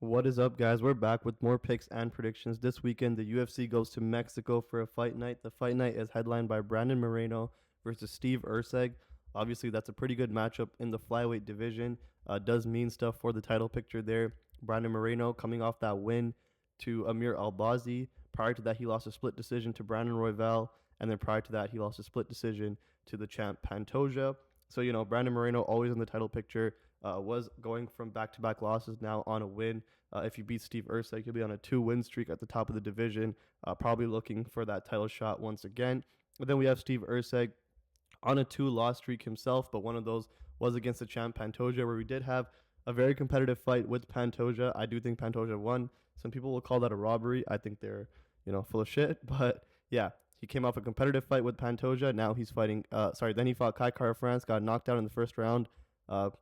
What is up, guys? We're back with more picks and predictions. This weekend, the UFC goes to Mexico for a fight night. The fight night is headlined by Brandon Moreno versus Steve Erceg. Obviously, that's a pretty good matchup in the flyweight division. Does mean stuff for the title picture there. Brandon Moreno coming off that win to Amir Albazi. Prior to that, he lost a split decision to Brandon Royval. And then prior to that, he lost a split decision to the champ Pantoja. So, Brandon Moreno always in the title picture. Was going from back-to-back losses now on a win. If you beat Steve Erceg, you'll be on a 2-win streak at the top of the division, probably looking for that title shot once again. But then we have Steve Erceg on a 2-loss streak himself, but one of those was against the champ Pantoja, where we did have a very competitive fight with Pantoja. I do think Pantoja won. Some people will call that a robbery. I think they're, full of shit. But yeah, he came off a competitive fight with Pantoja. Now he's fighting, then he fought Kai Kara-France, got knocked out in the first round.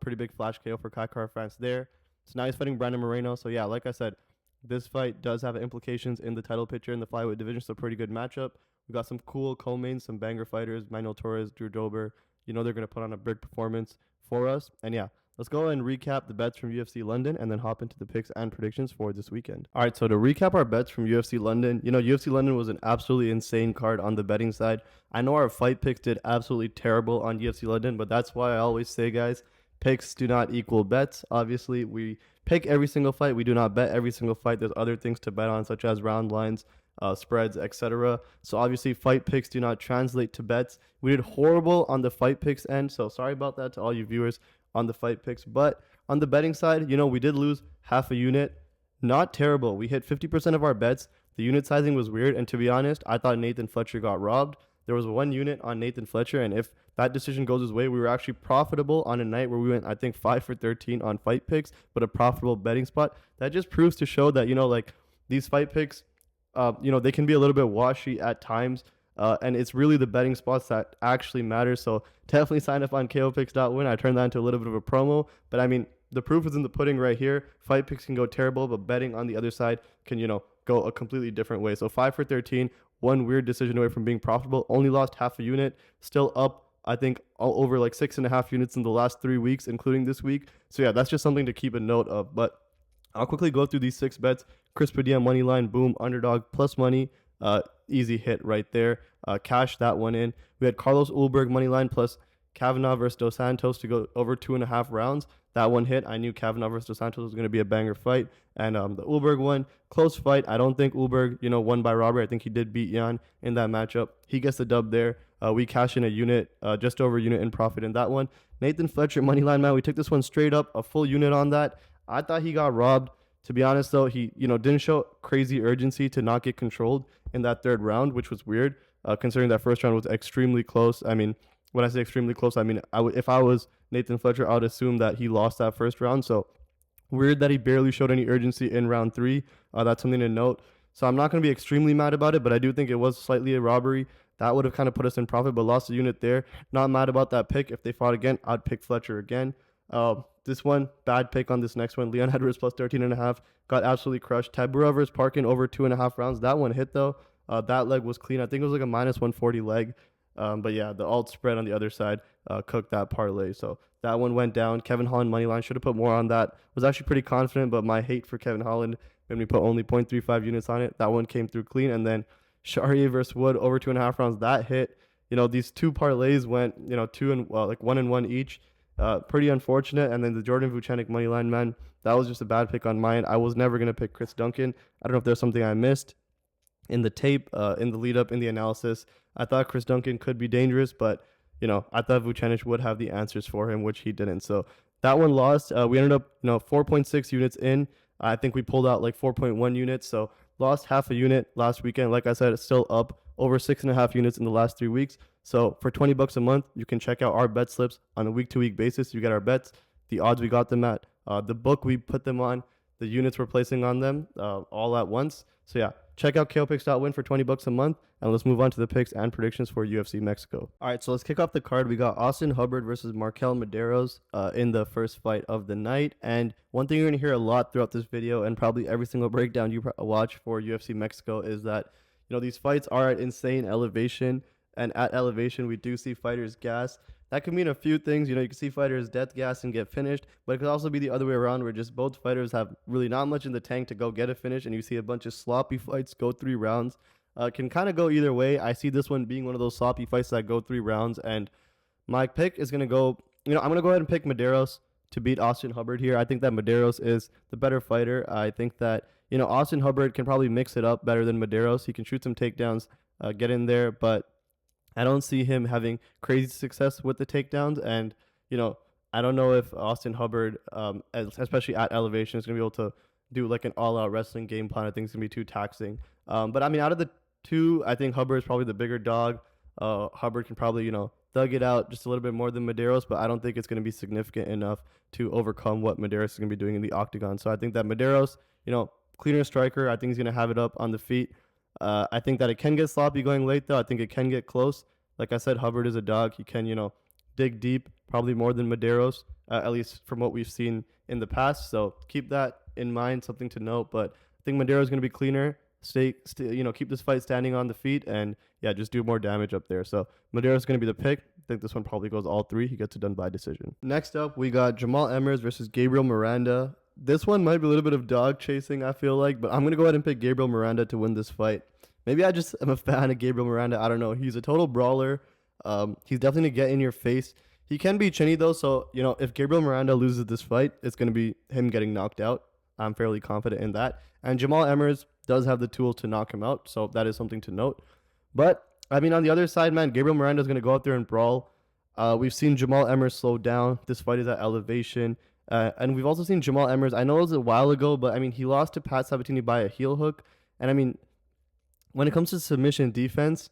Pretty big flash KO for Kai Kara-France there. So now he's fighting Brandon Moreno. So yeah, like I said, this fight does have implications in the title picture in the flyweight division. So pretty good matchup. We got some cool co-mains, some banger fighters, Manuel Torres, Drew Dober. They're going to put on a big performance for us. And yeah, let's go and recap the bets from UFC London and then hop into the picks and predictions for this weekend. All right, so to recap our bets from UFC London, UFC London was an absolutely insane card on the betting side. I know our fight picks did absolutely terrible on UFC London, but that's why I always say, guys, picks do not equal bets. Obviously, we pick every single fight. We do not bet every single fight. There's other things to bet on, such as round lines, spreads, etc. So obviously, fight picks do not translate to bets. We did horrible on the fight picks end, so sorry about that to all you viewers on the fight picks. But on the betting side, we did lose half a unit. Not terrible. We hit 50% of our bets. The unit sizing was weird, and to be honest, I thought Nathan Fletcher got robbed. There was one unit on Nathan Fletcher, and if that decision goes his way, we were actually profitable on a night where we went, I think, 5 for 13 on fight picks, but a profitable betting spot. That just proves to show that, these fight picks, they can be a little bit washy at times, and it's really the betting spots that actually matter. So definitely sign up on kopicks.win. I turned that into a little bit of a promo, but I mean, the proof is in the pudding right here. Fight picks can go terrible, but betting on the other side can, go a completely different way. So 5 for 13, one weird decision away from being profitable. Only lost half a unit. Still up, I think, all over like 6.5 units in the last 3 weeks, including this week. So yeah, that's just something to keep a note of. But I'll quickly go through these 6 bets. Chris Padilla money line, boom, underdog plus money. Easy hit right there. Cash that one in. We had Carlos Ulberg money line plus Kavanaugh versus Dos Santos to go over 2.5 rounds. That one hit. I knew Kavanaugh versus Dos Santos was going to be a banger fight. And the Ulberg one, close fight. I don't think Ulberg, won by robbery. I think he did beat Jan in that matchup. He gets the dub there. We cash in a unit, just over a unit in profit in that one. Nathan Fletcher, moneyline man. We took this one straight up, a full unit on that. I thought he got robbed. To be honest, though, he, didn't show crazy urgency to not get controlled in that third round, which was weird, considering that first round was extremely close. I mean, when I say extremely close, I mean, if I was Nathan Fletcher, I would assume that he lost that first round. So weird that he barely showed any urgency in round 3. That's something to note. So I'm not going to be extremely mad about it, but I do think it was slightly a robbery. That would have kind of put us in profit, but lost a unit there. Not mad about that pick. If they fought again, I'd pick Fletcher again. This one, bad pick on this next one. Leon Edwards plus 13.5. Got absolutely crushed. Tabura versus Parkin over 2.5 rounds. That one hit, though. That leg was clean. I think it was like a minus 140 leg. But yeah, the alt spread on the other side cooked that parlay. So that one went down. Kevin Holland moneyline, should have put more on that. Was actually pretty confident, but my hate for Kevin Holland made me put only 0.35 units on it. That one came through clean. And then Chairez versus Wood over 2.5 rounds. That hit. These 2 parlays went, 1 and 1 each. Pretty unfortunate. And then the Jordan Vucenic moneyline, man, that was just a bad pick on mine. I was never going to pick Chris Duncan. I don't know if there's something I missed in the tape, in the lead up, in the analysis. I thought Chris Duncan could be dangerous, but, I thought Vucenic would have the answers for him, which he didn't. So that one lost. We ended up, 4.6 units in. I think we pulled out like 4.1 units. So lost half a unit last weekend. Like I said, it's still up over 6.5 units in the last 3 weeks. So for $20 a month, you can check out our bet slips on a week-to-week basis. You get our bets, the odds we got them at, the book we put them on, the units we're placing on them, all at once. So yeah, check out kopicks.win for $20 a month, and let's move on to the picks and predictions for UFC Mexico. All right, so let's kick off the card. We got Austin Hubbard versus MarQuel Mederos in the first fight of the night. And one thing you're going to hear a lot throughout this video, and probably every single breakdown you watch for UFC Mexico, is that these fights are at insane elevation. And at elevation, we do see fighters gas. that could mean a few things. You know, you can see fighters death gas and get finished, but it could also be the other way around where just both fighters have really not much in the tank to go get a finish, and you see a bunch of sloppy fights go 3 rounds. Can kind of go either way. I see this one being one of those sloppy fights that go 3 rounds, and my pick is going to go, I'm going to go ahead and pick Mederos to beat Austin Hubbard here. I think that Mederos is the better fighter. I think that, Austin Hubbard can probably mix it up better than Mederos. He can shoot some takedowns, get in there, but I don't see him having crazy success with the takedowns. And, I don't know if Austin Hubbard, especially at elevation, is going to be able to do like an all-out wrestling game plan. I think it's going to be too taxing. But, out of the two, I think Hubbard is probably the bigger dog. Hubbard can probably, thug it out just a little bit more than Mederos, but I don't think it's going to be significant enough to overcome what Mederos is going to be doing in the octagon. So I think that Mederos, cleaner striker. I think he's going to have it up on the feet. I think that it can get sloppy going late, though. I think it can get close. Like I said, Hubbard is a dog. He can, dig deep, probably more than Mederos, at least from what we've seen in the past. So keep that in mind, something to note. But I think Mederos is going to be cleaner. Keep this fight standing on the feet, and just do more damage up there. So Mederos is going to be the pick. I think this one probably goes all 3. He gets it done by decision. Next up, we got Jamall Emmers versus Gabriel Miranda. This one might be a little bit of dog chasing, I feel like, but I'm going to go ahead and pick Gabriel Miranda to win this fight. Maybe I just am a fan of Gabriel Miranda. I don't know. He's a total brawler. He's definitely going to get in your face. He can be chinny, though, so, if Gabriel Miranda loses this fight, it's going to be him getting knocked out. I'm fairly confident in that. And Jamall Emmers does have the tools to knock him out, so that is something to note. But, on the other side, man, Gabriel Miranda is going to go out there and brawl. We've seen Jamall Emmers slow down. This fight is at elevation. And we've also seen Jamall Emmers. I know it was a while ago, but, he lost to Pat Sabatini by a heel hook. And, when it comes to submission defense,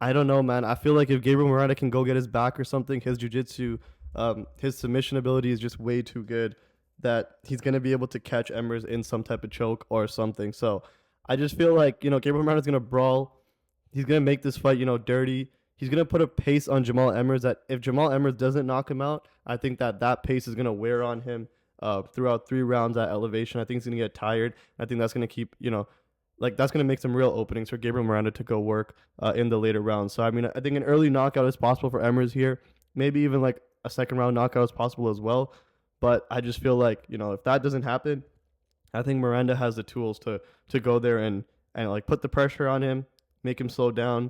I don't know, man. I feel like if Gabriel Miranda can go get his back or something, his jiu-jitsu, his submission ability is just way too good that he's going to be able to catch Emmers in some type of choke or something. So I just feel like, Gabriel Miranda is going to brawl. He's going to make this fight, dirty. He's going to put a pace on Jamall Emmers that if Jamall Emmers doesn't knock him out, I think that pace is going to wear on him throughout 3 rounds at elevation. I think he's going to get tired. I think that's going to keep, that's going to make some real openings for Gabriel Miranda to go work in the later rounds. So, I think an early knockout is possible for Emmers here. Maybe even like a second round knockout is possible as well. But I just feel like, if that doesn't happen, I think Miranda has the tools to go there and like put the pressure on him, make him slow down,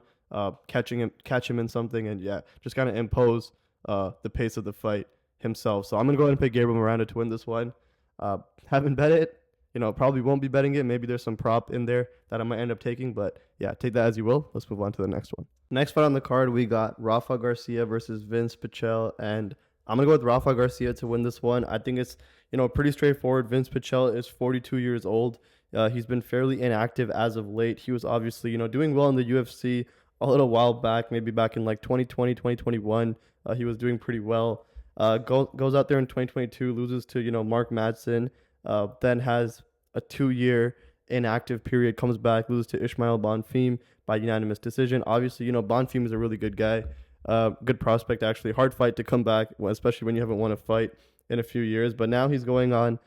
catch him in something, and just kind of impose the pace of the fight himself. So I'm going to go ahead and pick Gabriel Miranda to win this one. Haven't bet it. Probably won't be betting it. Maybe there's some prop in there that I might end up taking, but take that as you will. Let's move on to the next one. Next fight on the card, we got Rafa Garcia versus Vinc Pichel, and I'm going to go with Rafa Garcia to win this one. I think it's, pretty straightforward. Vinc Pichel is 42 years old. He's been fairly inactive as of late. He was obviously, doing well in the UFC a little while back, maybe back in like 2020, 2021. He was doing pretty well. Goes out there in 2022, loses to, Mark Madsen, then has a 2-year inactive period, comes back, loses to Ismael Bonfim by unanimous decision. Obviously, Bonfim is a really good guy. Good prospect, actually. Hard fight to come back, especially when you haven't won a fight in a few years. But now he's going on,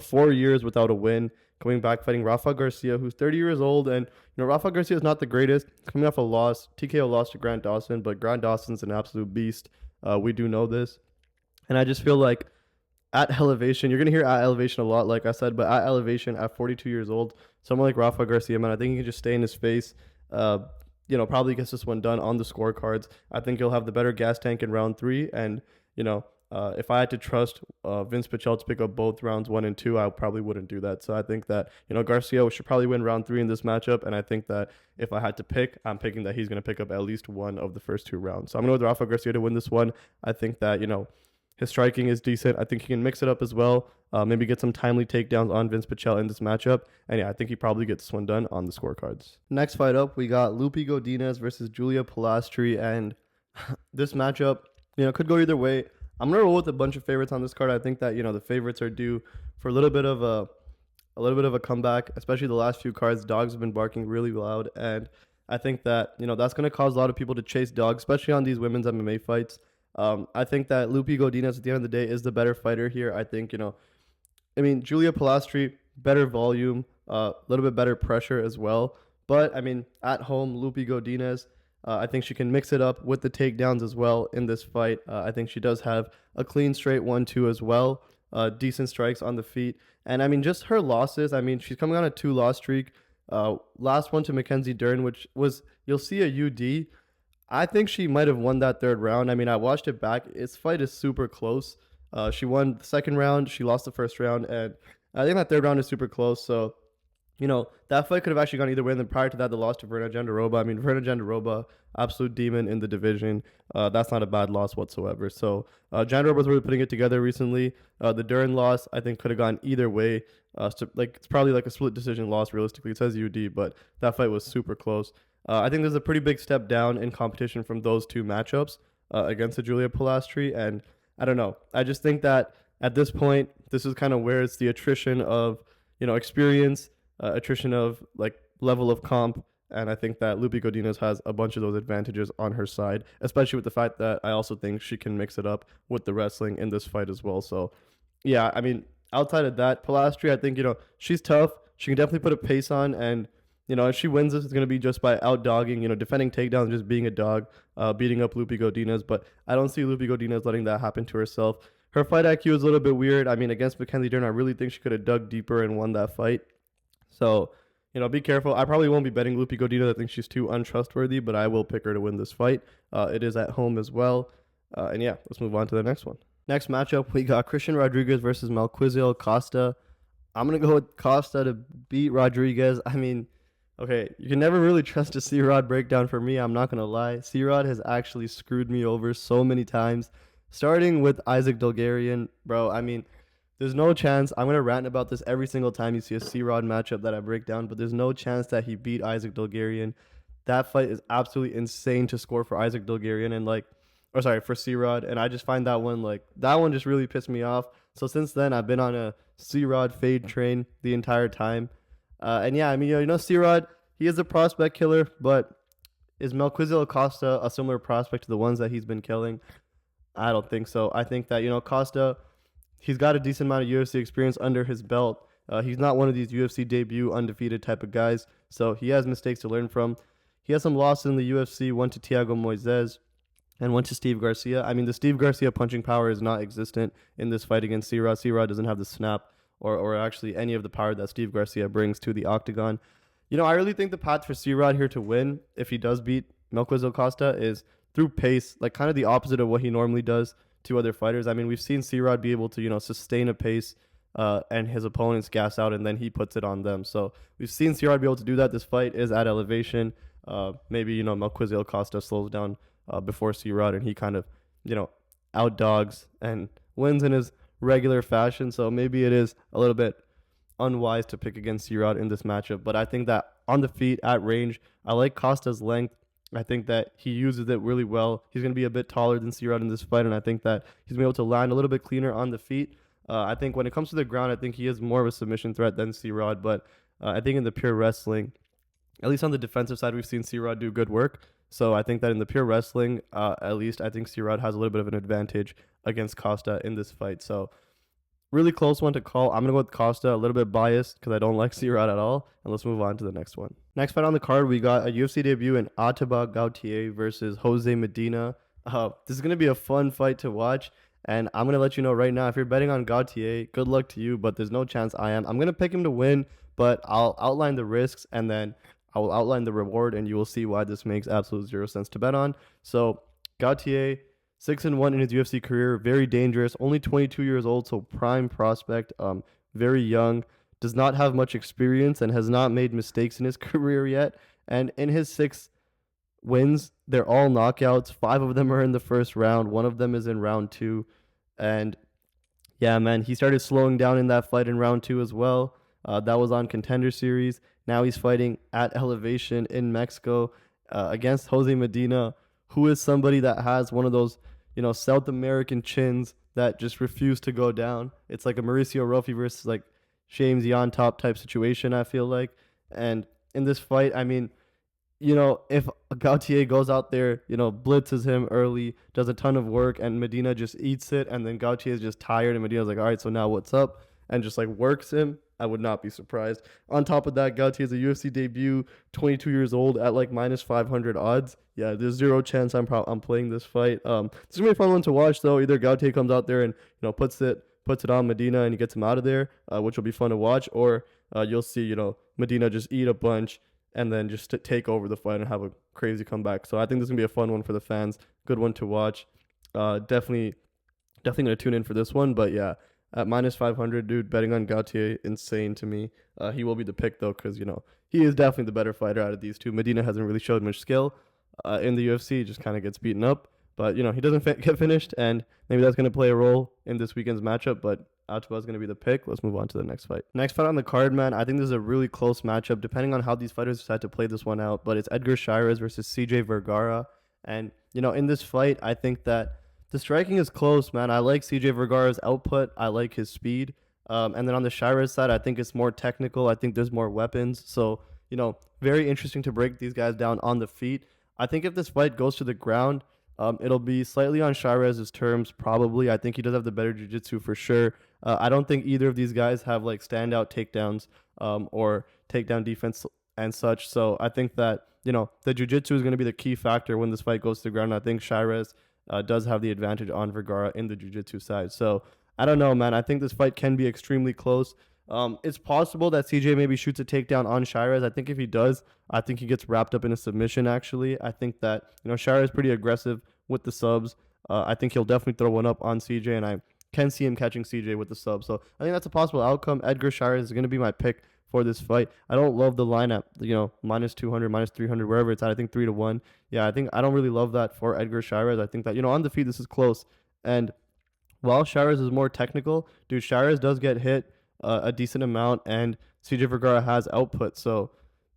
4 years without a win, coming back fighting Rafa Garcia, who's 30 years old. And, Rafa Garcia is not the greatest. Coming off a loss, TKO loss to Grant Dawson, but Grant Dawson's an absolute beast. We do know this. And I just feel like at elevation, you're going to hear at elevation a lot, like I said, but at elevation, at 42 years old, someone like Rafa Garcia, man, I think he can just stay in his face. Probably gets this one done on the scorecards. I think he'll have the better gas tank in round 3. And, if I had to trust Vinc Pichel to pick up both rounds 1 and 2, I probably wouldn't do that. So I think that, Garcia should probably win round 3 in this matchup. And I think that if I had to pick, I'm picking that he's going to pick up at least one of the first 2 rounds. So I'm going to go with Rafa Garcia to win this one. I think that, his striking is decent. I think he can mix it up as well. Maybe get some timely takedowns on Vinc Pichel in this matchup. And I think he probably gets this one done on the scorecards. Next fight up, we got Lupita Godinez versus Julia Polastri. And this matchup, could go either way. I'm going to roll with a bunch of favorites on this card. I think that, the favorites are due for a little bit of a comeback, especially the last few cards. Dogs have been barking really loud. And I think that, that's going to cause a lot of people to chase dogs, especially on these women's MMA fights. I think that Lupita Godinez at the end of the day is the better fighter here. I think, Julia Polastri, better volume, a little bit better pressure as well. But, at home, Lupita Godinez, I think she can mix it up with the takedowns as well in this fight. I think she does have a clean straight 1-2 as well. Decent strikes on the feet. And I mean, just her losses. I mean, she's coming on a 2-loss streak. Last one to Mackenzie Dern, which was, you'll see a UD. I think she might have won that third round. I mean, I watched it back. This fight is super close. She won the second round. She lost the first round. And I think that third round is super close. So, that fight could have actually gone either way. And then prior to that, the loss to Verna Jandiroba. I mean, Verna Jandiroba, absolute demon in the division. That's not a bad loss whatsoever. So Jandiroba's really putting it together recently. The Dern loss, I think, could have gone either way. It's probably like a split decision loss realistically. It says UD, but that fight was super close. I think there's a pretty big step down in competition from those two matchups against the Julia Polastri. And I don't know. I just think that at this point, this is kind of where it's the attrition of, experience, attrition of like level of comp. And I think that Lupi Godinez has a bunch of those advantages on her side, especially with the fact that I also think she can mix it up with the wrestling in this fight as well. So, yeah, I mean, outside of that, Polastri, I think, she's tough. She can definitely put a pace on. And, if she wins this, it's going to be just by out-dogging, defending takedowns, just being a dog, beating up Lupi Godinez. But I don't see Lupi Godinez letting that happen to herself. Her fight IQ is a little bit weird. I mean, against Mackenzie Dern, I really think she could have dug deeper and won that fight. So, be careful. I probably won't be betting Lupi Godinez. I think she's too untrustworthy, but I will pick her to win this fight. It is at home as well. And yeah, let's move on to the next one. Next matchup, we got Christian Rodriguez versus Melquizael Costa. I'm going to go with Costa to beat Rodriguez. I mean, okay, you can never really trust a C-Rod breakdown for me. I'm not going to lie. C-Rod has actually screwed me over so many times. Starting with Isaac Dulgarian, bro, I mean, there's no chance. I'm going to rant about this every single time you see a C-Rod matchup that I break down, but there's no chance that he beat Isaac Dulgarian. That fight is absolutely insane to score for Isaac Dulgarian for C-Rod. And I just find that one just really pissed me off. So since then, I've been on a C-Rod fade train the entire time. And yeah, I mean, C-Rod, he is a prospect killer, but is Melquizael Costa a similar prospect to the ones that he's been killing? I don't think so. I think that, Costa, he's got a decent amount of UFC experience under his belt. He's not one of these UFC debut undefeated type of guys, so he has mistakes to learn from. He has some losses in the UFC, one to Thiago Moises and one to Steve Garcia. I mean, the Steve Garcia punching power is not existent in this fight against C-Rod. C-Rod doesn't have the snap or actually any of the power that Steve Garcia brings to the octagon. I really think the path for C-Rod here to win, if he does beat Melquizael Costa, is through pace, like kind of the opposite of what he normally does to other fighters. I mean, we've seen C-Rod be able to, sustain a pace and his opponents gas out and then he puts it on them. So we've seen C-Rod be able to do that. This fight is at elevation. Maybe, Melquizael Costa slows down before C-Rod and he kind of, outdogs and wins in his regular fashion. So maybe it is a little bit unwise to pick against C-Rod in this matchup. But I think that on the feet, at range, I like Costa's length. I think that he uses it really well. He's going to be a bit taller than C-Rod in this fight, and I think that he's going to be able to land a little bit cleaner on the feet. I think when it comes to the ground, I think he is more of a submission threat than C-Rod, but I think in the pure wrestling, at least on the defensive side, we've seen C-Rod do good work. So I think that in the pure wrestling, at least, I think C-Rod has a little bit of an advantage against Costa in this fight. So really close one to call. I'm going to go with Costa, a little bit biased because I don't like C-Rod at all. And let's move on to the next one. Next fight on the card, we got a UFC debut in Ateba Gautier versus Jose Medina. This is going to be a fun fight to watch. And I'm going to let you know right now, if you're betting on Gautier, good luck to you, but there's no chance I am. I'm going to pick him to win, but I'll outline the risks and then I will outline the reward and you will see why this makes absolute zero sense to bet on. So Gautier, 6-1 in his UFC career, very dangerous, only 22 years old, so prime prospect, very young, does not have much experience and has not made mistakes in his career yet. And in his 6 wins, they're all knockouts. 5 of them are in the first round. 1 of them is in round 2. And yeah, man, he started slowing down in that fight in round 2 as well. That was on Contender Series. Now he's fighting at elevation in Mexico against Jose Medina, who is somebody that has one of those, South American chins that just refuse to go down. It's like a Mauricio Rofi versus like James on top type situation, I feel like. And in this fight, I mean, if Gautier goes out there, blitzes him early, does a ton of work, and Medina just eats it, and then Gautier is just tired, and Medina's like, all right, so now what's up? And just like works him, I would not be surprised. On top of that, Gautier is a UFC debut, 22 years old at like minus 500 odds. Yeah, there's zero chance I'm playing this fight. This is gonna be a fun one to watch though. Either Gautier comes out there and puts it on Medina and he gets him out of there, which will be fun to watch, or you'll see Medina just eat a bunch and then just take over the fight and have a crazy comeback. So I think this is gonna be a fun one for the fans. Good one to watch. Definitely gonna tune in for this one. But yeah, at minus 500, dude, betting on Gautier, insane to me. He will be the pick though, because he is definitely the better fighter out of these two. Medina hasn't really showed much skill in the UFC. He just kind of gets beaten up. But he doesn't get finished, and maybe that's gonna play a role in this weekend's matchup. But Ateba is going to be the pick. Let's move on to the next fight. Next fight on the card, man. I think this is a really close matchup, depending on how these fighters decide to play this one out. But it's Edgar Chairez versus CJ Vergara. And, in this fight, I think that the striking is close, man. I like CJ Vergara's output. I like his speed. And then on the Chairez side, I think it's more technical. I think there's more weapons. So, very interesting to break these guys down on the feet. I think if this fight goes to the ground, it'll be slightly on Chairez's terms, probably. I think he does have the better jiu-jitsu for sure. I don't think either of these guys have like standout takedowns or takedown defense and such. So I think that, the jiu-jitsu is going to be the key factor when this fight goes to the ground. I think Chairez does have the advantage on Vergara in the jiu-jitsu side. So I don't know, man. I think this fight can be extremely close. It's possible that CJ maybe shoots a takedown on Chairez. I think if he does, I think he gets wrapped up in a submission, actually. I think that, Chairez is pretty aggressive with the subs. I think he'll definitely throw one up on CJ, and I can see him catching CJ with the sub. So I think that's a possible outcome. Edgar Chairez is going to be my pick for this fight. I don't love the lineup, minus 200, minus 300, wherever it's at. I think 3-1. Yeah, I don't really love that for Edgar Chairez. I think that, on the feet, this is close. And while Chairez is more technical, dude, Chairez does get hit a decent amount, and CJ Vergara has output. So,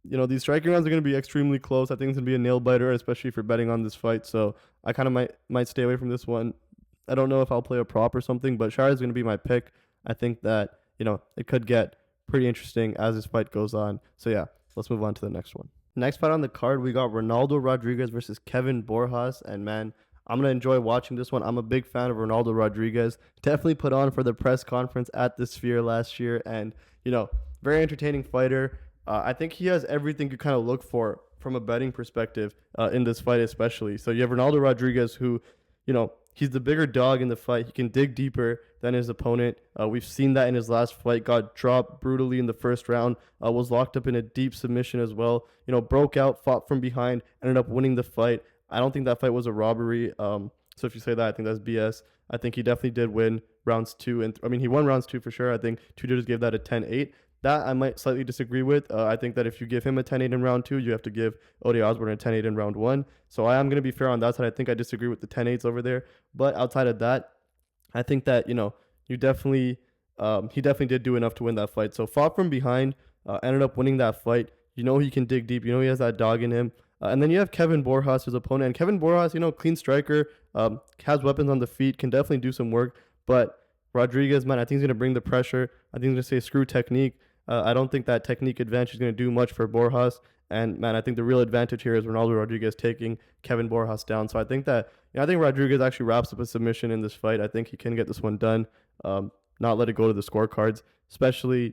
these striking rounds are going to be extremely close. I think it's going to be a nail biter, especially if you're betting on this fight. So I kind of might stay away from this one. I don't know if I'll play a prop or something, but Chairez is going to be my pick. I think that, it could get pretty interesting as this fight goes on. So yeah, let's move on to the next one. Next fight on the card, we got Ronaldo Rodriguez versus Kevin Borjas. And man, I'm going to enjoy watching this one. I'm a big fan of Ronaldo Rodriguez. Definitely put on for the press conference at the Sphere last year. And, very entertaining fighter. I think he has everything you kind of look for from a betting perspective in this fight especially. So you have Ronaldo Rodriguez who, he's the bigger dog in the fight. He can dig deeper than his opponent. We've seen that in his last fight. Got dropped brutally in the first round. Was locked up in a deep submission as well. Broke out, fought from behind, ended up winning the fight. I don't think that fight was a robbery. So if you say that, I think that's BS. I think he definitely did win rounds 2. And he won rounds 2 for sure. I think two judges gave that a 10-8. That I might slightly disagree with. I think that if you give him a 10-8 in round 2, you have to give Ode Osborne a 10-8 in round 1. So I am going to be fair on that side. I think I disagree with the 10-8s over there. But outside of that, I think that, you definitely, he definitely did do enough to win that fight. So fought from behind, ended up winning that fight. He can dig deep. He has that dog in him. And then you have Kevin Borjas, his opponent. And Kevin Borjas, clean striker, has weapons on the feet, can definitely do some work. But Rodriguez, man, I think he's going to bring the pressure. I think he's going to say screw technique. I don't think that technique advantage is going to do much for Borjas. And, man, I think the real advantage here is Ronaldo Rodriguez taking Kevin Borjas down. So I think that, I think Rodriguez actually wraps up a submission in this fight. I think he can get this one done, not let it go to the scorecards, especially,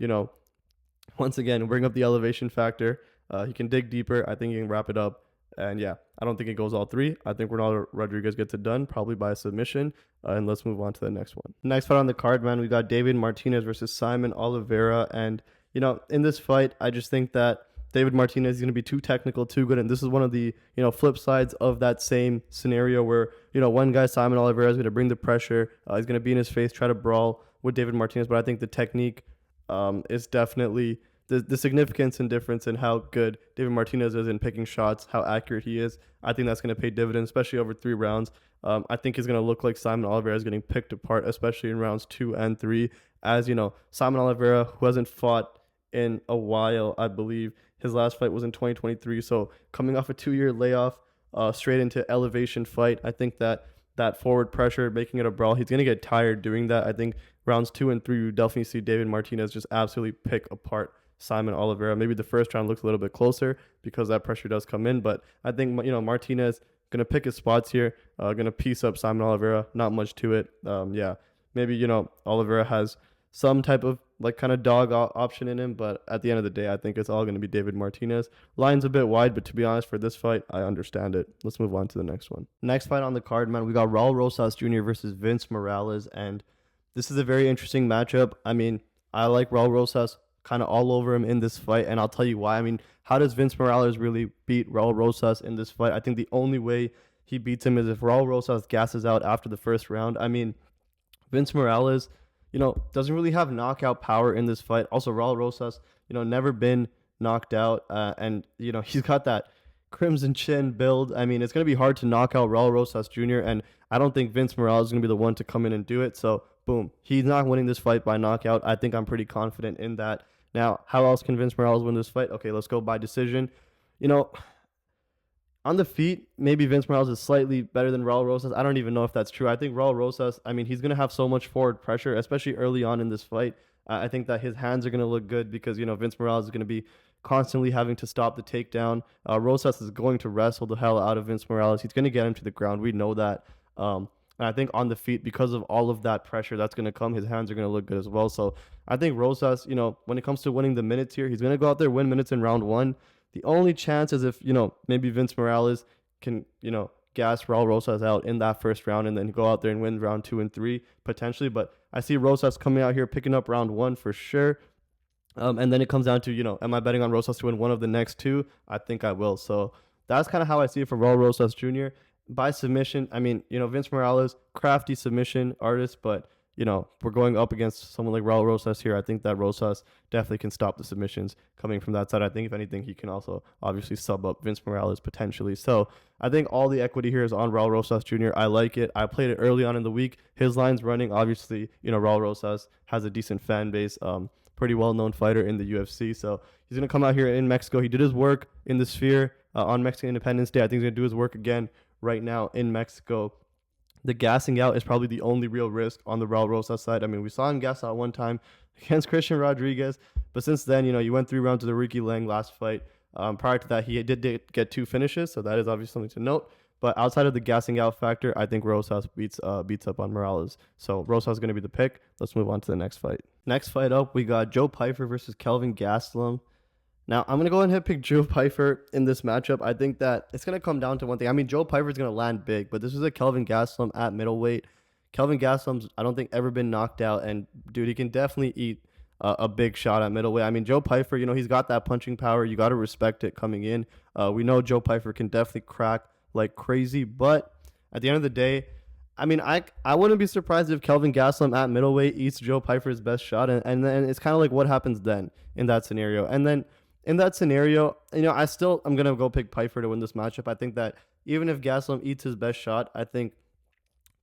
once again, bring up the elevation factor. He can dig deeper. I think he can wrap it up. And, yeah, I don't think it goes all 3. I think Ronaldo Rodriguez gets it done, probably by a submission. And let's move on to the next one. Next fight on the card, man, we got David Martinez versus Saimon Oliveira. And, in this fight, I just think that David Martinez is going to be too technical, too good. And this is one of the, flip sides of that same scenario where, one guy, Saimon Oliveira, is going to bring the pressure. He's going to be in his face, try to brawl with David Martinez. But I think the technique is definitely the significance and difference in how good David Martinez is in picking shots, how accurate he is. I think that's going to pay dividends, especially over 3 rounds. I think he's going to look like Saimon Oliveira is getting picked apart, especially in rounds 2 and 3. As Saimon Oliveira, who hasn't fought in a while, I believe. His last fight was in 2023. So coming off a 2-year layoff, straight into elevation fight, I think that forward pressure, making it a brawl, he's going to get tired doing that. I think rounds 2 and 3, you definitely see David Martinez just absolutely pick apart Saimon Oliveira. Maybe the first round looks a little bit closer because that pressure does come in. But I think, Martinez going to pick his spots here, going to piece up Saimon Oliveira. Not much to it. Yeah, maybe, Oliveira has some type of like kind of dog option in him, but at the end of the day, I think it's all going to be David Martinez. Line's a bit wide, but to be honest, for this fight, I understand it. Let's move on to the next one. Next fight on the card, man, we got Raul Rosas Jr. versus Vince Morales, and this is a very interesting matchup. I mean, I like Raul Rosas kind of all over him in this fight, and I'll tell you why. I mean, how does Vince Morales really beat Raul Rosas in this fight? I think the only way he beats him is if Raul Rosas gasses out after the first round. I mean, Vince Morales, doesn't really have knockout power in this fight. Also, Raul Rosas, never been knocked out. And, he's got that crimson chin build. I mean, it's going to be hard to knock out Raul Rosas Jr. And I don't think Vince Morales is going to be the one to come in and do it. So, boom, he's not winning this fight by knockout. I think I'm pretty confident in that. Now, how else can Vince Morales win this fight? Okay, let's go by decision. On the feet, maybe Vince Morales is slightly better than Raul Rosas. I don't even know if that's true. I think Raul Rosas, I mean, he's going to have so much forward pressure, especially early on in this fight. I think that his hands are going to look good because, Vince Morales is going to be constantly having to stop the takedown. Rosas is going to wrestle the hell out of Vince Morales. He's going to get him to the ground. We know that. And I think on the feet, because of all of that pressure that's going to come, his hands are going to look good as well. So I think Rosas, when it comes to winning the minutes here, he's going to go out there, win minutes in round one. The only chance is if, maybe Vince Morales can, gas Raul Rosas out in that first round and then go out there and win round 2 and 3 potentially. But I see Rosas coming out here, picking up round 1 for sure. And then it comes down to, am I betting on Rosas to win one of the next 2? I think I will. So that's kind of how I see it for Raul Rosas Jr. By submission, I mean, Vince Morales, crafty submission artist, but we're going up against someone like Raul Rosas here. I think that Rosas definitely can stop the submissions coming from that side. I think, if anything, he can also obviously sub up Vince Morales potentially. So I think all the equity here is on Raul Rosas Jr. I like it. I played it early on in the week. His line's running. Obviously, Raul Rosas has a decent fan base, pretty well-known fighter in the UFC. So he's going to come out here in Mexico. He did his work in the Sphere on Mexican Independence Day. I think he's going to do his work again right now in Mexico. The gassing out is probably the only real risk on the Raul Rosas side. I mean, we saw him gas out one time against Christian Rodriguez, but since then, he went 3 rounds to the Ricky Lang last fight. Prior to that, he did get 2 finishes, so that is obviously something to note. But outside of the gassing out factor, I think Rosas beats up on Morales. So Rosas is going to be the pick. Let's move on to the next fight. Next fight up, we got Joe Pyfer versus Kelvin Gastelum. Now, I'm going to go ahead and pick Joe Pyfer in this matchup. I think that it's going to come down to one thing. I mean, Joe Pyfer is going to land big, but this is a Kelvin Gastelum at middleweight. Kelvin Gastelum's, I don't think, ever been knocked out, and, dude, he can definitely eat a big shot at middleweight. I mean, Joe Pyfer, he's got that punching power. You got to respect it coming in. We know Joe Pyfer can definitely crack like crazy, but at the end of the day, I mean, I wouldn't be surprised if Kelvin Gastelum at middleweight eats Joe Pyfer's best shot, and then it's kind of like what happens then in that scenario. And then in that scenario, I'm going to go pick Pyfer to win this matchup. I think that even if Gastelum eats his best shot, I think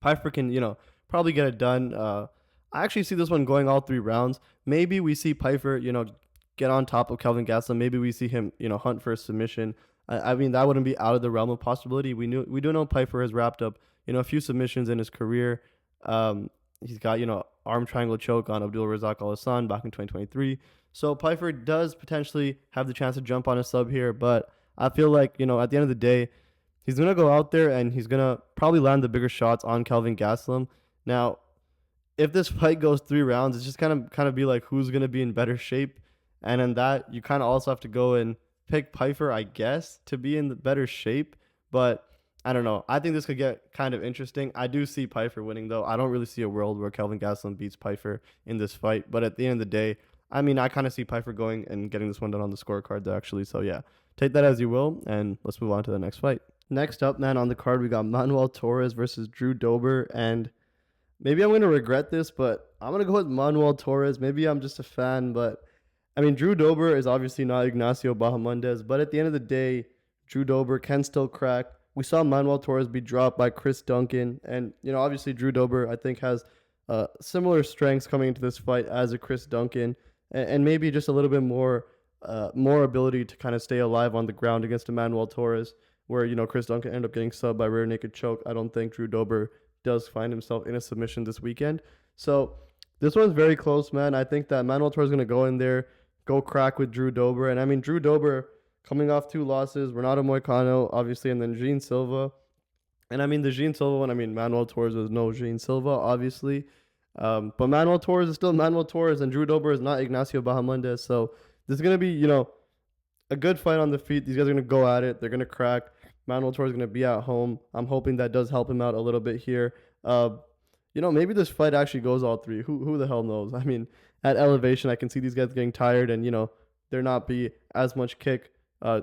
Pyfer can, probably get it done. I actually see this one going all 3 rounds. Maybe we see Pyfer, get on top of Kelvin Gastelum. Maybe we see him, hunt for a submission. I mean, that wouldn't be out of the realm of possibility. We do know Pyfer has wrapped up, a few submissions in his career. He's got, arm triangle choke on Abdul Razak Al Hassan back in 2023. So Pyfer does potentially have the chance to jump on a sub here, but I feel like, at the end of the day, he's going to go out there and he's going to probably land the bigger shots on Kelvin Gastelum. Now, if this fight goes 3 rounds, it's just kind of be like who's going to be in better shape. And in that, you kind of also have to go and pick Pyfer, I guess, to be in the better shape. But I don't know. I think this could get kind of interesting. I do see Pyfer winning, though. I don't really see a world where Kelvin Gastelum beats Pyfer in this fight. But at the end of the day, I mean, I kind of see Pyfer going and getting this one done on the scorecard, actually. So, yeah, take that as you will, and let's move on to the next fight. Next up, man, on the card, we got Manuel Torres versus Drew Dober. And maybe I'm going to regret this, but I'm going to go with Manuel Torres. Maybe I'm just a fan, but, I mean, Drew Dober is obviously not Ignacio Bahamondes. But at the end of the day, Drew Dober can still crack. We saw Manuel Torres be dropped by Chris Duncan. And, obviously Drew Dober, I think, has similar strengths coming into this fight as a Chris Duncan. And maybe just a little bit more ability to kind of stay alive on the ground against Manuel Torres, where, Chris Duncan ended up getting subbed by rear naked choke. I don't think Drew Dober does find himself in a submission this weekend. So this one's very close, man. I think that Manuel Torres is going to go in there, go crack with Drew Dober. And I mean, Drew Dober coming off 2 losses, Renato Moicano, obviously, and then Jean Silva. And I mean, the Jean Silva one, I mean, Manuel Torres was no Jean Silva, obviously. But Manuel Torres is still Manuel Torres, and Drew Dober is not Ignacio Bahamondes. So this is gonna be, a good fight on the feet. These guys are gonna go at it. They're gonna crack. Manuel Torres is gonna be at home. I'm hoping that does help him out a little bit here. Maybe this fight actually goes all three. Who the hell knows? I mean, at elevation, I can see these guys getting tired, and there not be as much kick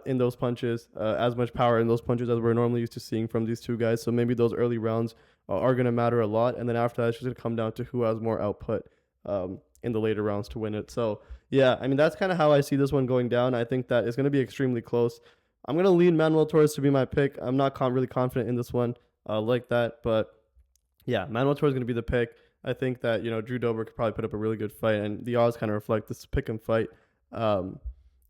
in those punches, as much power in those punches as we're normally used to seeing from these two guys. So maybe those early rounds are going to matter a lot. And then after that, it's just going to come down to who has more output in the later rounds to win it. So, yeah, I mean, that's kind of how I see this one going down. I think that it's going to be extremely close. I'm going to lean Manuel Torres to be my pick. I'm not really confident in this one like that. But, yeah, Manuel Torres is going to be the pick. I think that, Drew Dober could probably put up a really good fight. And the odds kind of reflect this pick and fight.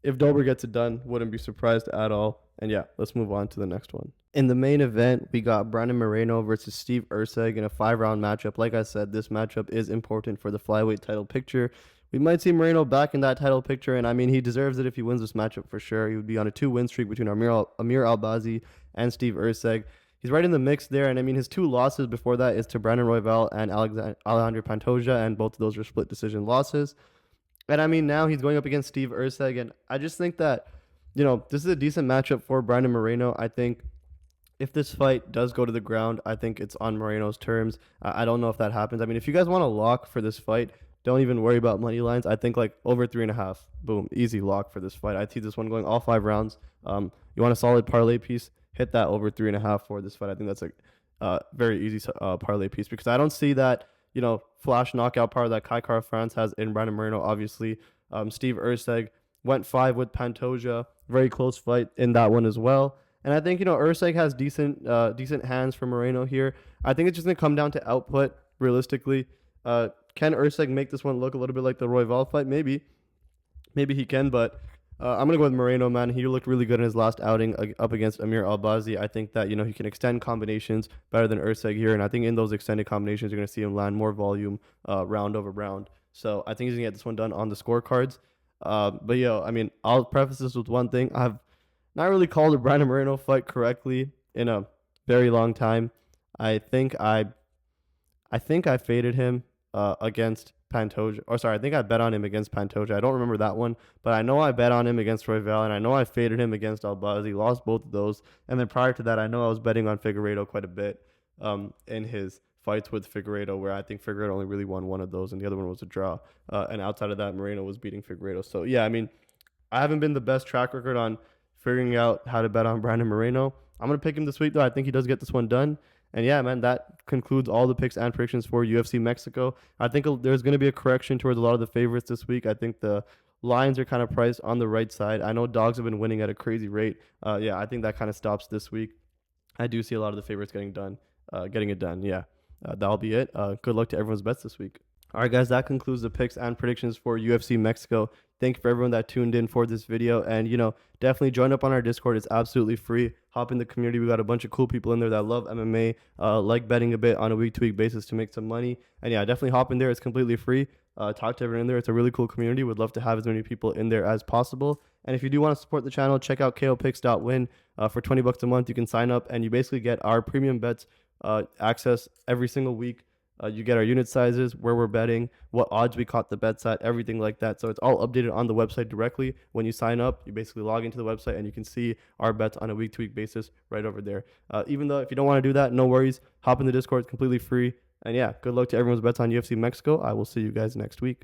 If Dober gets it done, wouldn't be surprised at all. And yeah, let's move on to the next one. In the main event, we got Brandon Moreno versus Steve Erceg in a 5-round matchup. Like I said, this matchup is important for the flyweight title picture. We might see Moreno back in that title picture, and I mean, he deserves it if he wins this matchup for sure. He would be on a 2-win streak between Amir Albazi and Steve Erceg. He's right in the mix there, and I mean, his 2 losses before that is to Brandon Royval and Alejandro Pantoja, and both of those are split decision losses. And I mean, now he's going up against Steve Erceg, and I just think that, this is a decent matchup for Brandon Moreno. I think if this fight does go to the ground, I think it's on Moreno's terms. I don't know if that happens. I mean, if you guys want to lock for this fight, don't even worry about money lines. I think like over 3.5, boom, easy lock for this fight. I see this one going all 5 rounds. You want a solid parlay piece, hit that over 3.5 for this fight. I think that's a very easy parlay piece because I don't see that, flash knockout power that Kai Kara France has in Brandon Moreno, obviously. Steve Erceg went 5 with Pantoja. Very close fight in that one as well. And I think, Erceg has decent hands for Moreno here. I think it's just going to come down to output, realistically. Can Erceg make this one look a little bit like the Royval fight? Maybe he can, but I'm going to go with Moreno, man. He looked really good in his last outing up against Amir Albazi. I think that, he can extend combinations better than Erceg here, and I think in those extended combinations, you're going to see him land more volume round over round. So I think he's going to get this one done on the scorecards. But, I mean, I'll preface this with one thing. I've not really called a Brandon Moreno fight correctly in a very long time. I think I faded him against Pantoja. I think I bet on him against Pantoja. I don't remember that one, but I know I bet on him against Royval, and I know I faded him against Albazi. Lost both of those. And then prior to that, I know I was betting on Figueiredo quite a bit in his fights with Figueiredo, where I think Figueiredo only really won one of those, and the other one was a draw. And outside of that, Moreno was beating Figueiredo. So, yeah, I mean, I haven't been the best track record on figuring out how to bet on Brandon Moreno. I'm going to pick him this week, though. I think he does get this one done. And yeah, man, that concludes all the picks and predictions for UFC Mexico. I think there's going to be a correction towards a lot of the favorites this week. I think the lines are kind of priced on the right side. I know dogs have been winning at a crazy rate. I think that kind of stops this week. I do see a lot of the favorites getting it done. Yeah, that'll be it. Good luck to everyone's bets this week. All right, guys, that concludes the picks and predictions for UFC Mexico. Thank you for everyone that tuned in for this video. And, definitely join up on our Discord. It's absolutely free. Hop in the community. We got a bunch of cool people in there that love MMA, like betting a bit on a week-to-week basis to make some money. And, yeah, definitely hop in there. It's completely free. Talk to everyone in there. It's a really cool community. Would love to have as many people in there as possible. And if you do want to support the channel, check out kopicks.win. For $20 a month, you can sign up, and you basically get our premium bets access every single week. You get our unit sizes, where we're betting, what odds we caught the bets at, everything like that. So it's all updated on the website directly. When you sign up, you basically log into the website and you can see our bets on a week-to-week basis right over there. Even though if you don't want to do that, no worries. Hop in the Discord. It's completely free. And yeah, good luck to everyone's bets on UFC Mexico. I will see you guys next week.